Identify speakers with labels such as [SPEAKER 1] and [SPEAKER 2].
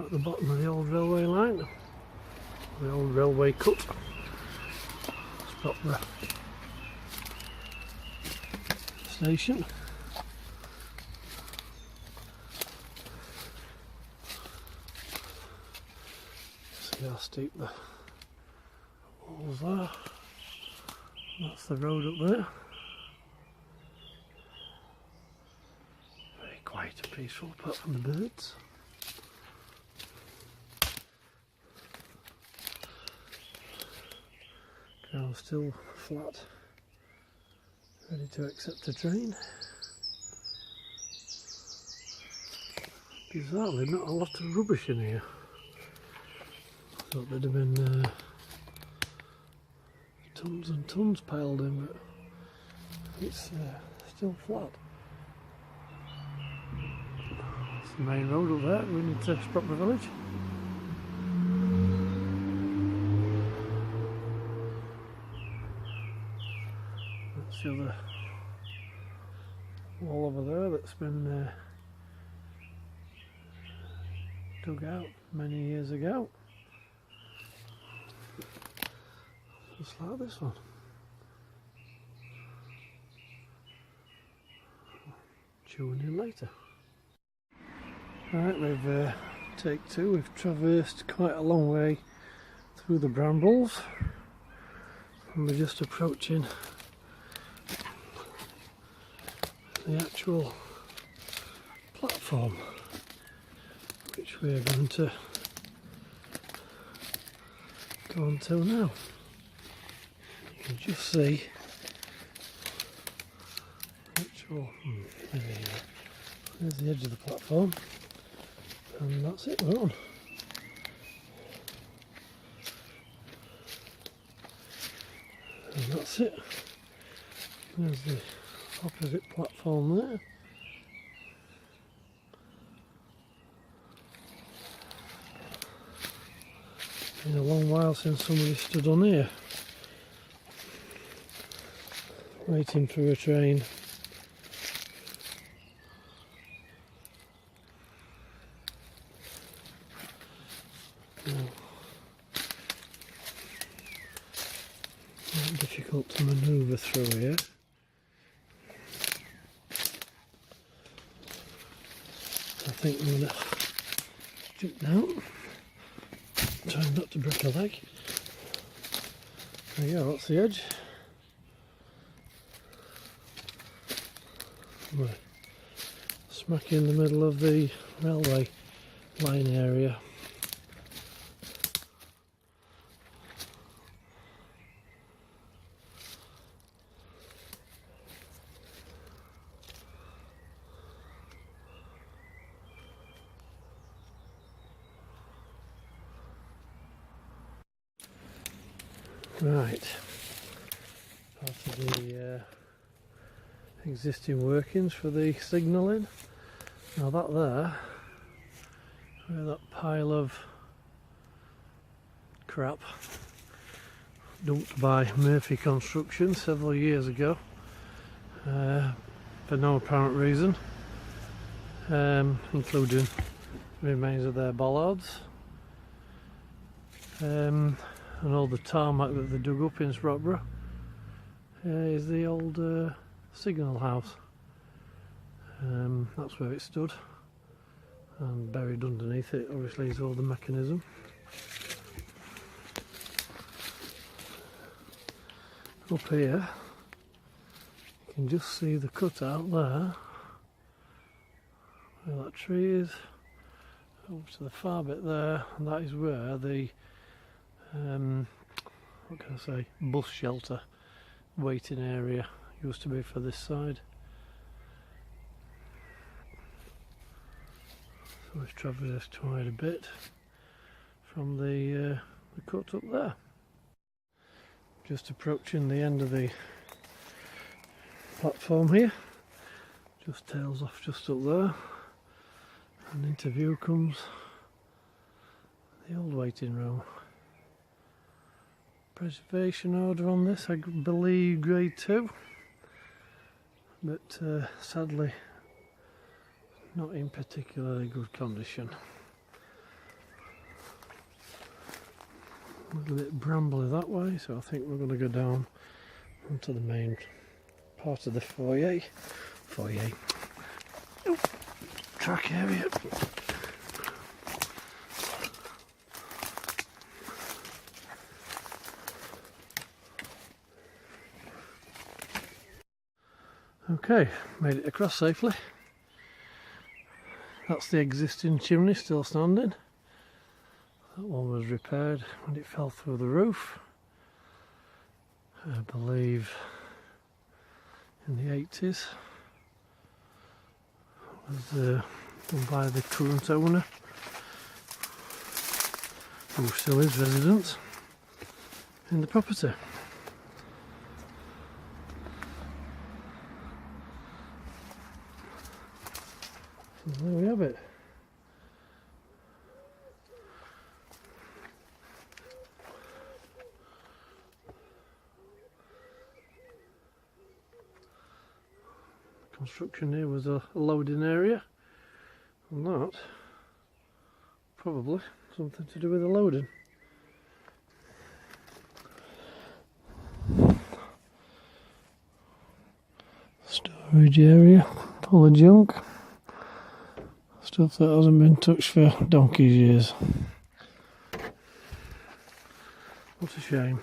[SPEAKER 1] are at the bottom of the old railway line, the old railway cut, Sprotbrough station. See how steep the walls are. That's the road up there. Very quiet and peaceful apart from the birds. Ground still flat, ready to accept a train. Bizarrely, not a lot of rubbish in here. Thought there'd have been tons and tons piled in, but it's still flat. It's the main road up there, going into Sprotbrough village. That's the other wall over there that's been dug out many years ago. Just like this one. Tune in later. Right, we've take two. We've traversed quite a long way through the brambles, and we're just approaching the actual platform, which we're going to go on to now. You can just see the actual, there's the edge of the platform, and that's it, we're on. And that's it. There's the opposite platform there. Been a long while since somebody stood on here waiting for a train. Difficult to manoeuvre through here. I think I'm going to jump down, try not to break a leg. There you go, that's the edge. We're smack in the middle of the railway line area. Right, part of the existing workings for the signalling. Now that there, where that pile of crap dumped by Murphy Construction several years ago, for no apparent reason, including remains of their bollards. And all the tarmac that they dug up in Sprotbrough is the old signal house. That's where it stood, and buried underneath it obviously is all the mechanism. Up here you can just see the cutout there where that tree is, over to the far bit there, and that is where the what can I say, bus shelter waiting area used to be for this side. So we've traversed quite a bit from the cut up there. Just approaching the end of the platform here, just tails off just up there, and into view comes the old waiting room. Preservation order on this, I believe grade 2, but sadly not in particularly good condition. A little bit brambly that way, so I think we're going to go down onto the main part of the foyer. Track area. Okay, made it across safely. That's the existing chimney still standing. That one was repaired when it fell through the roof, I believe in the 80s. It was done by the current owner, who still is resident in the property. So there we have it. Construction here was a loading area, and that probably something to do with the loading. Storage area full of junk, stuff that hasn't been touched for donkey's years. What a shame.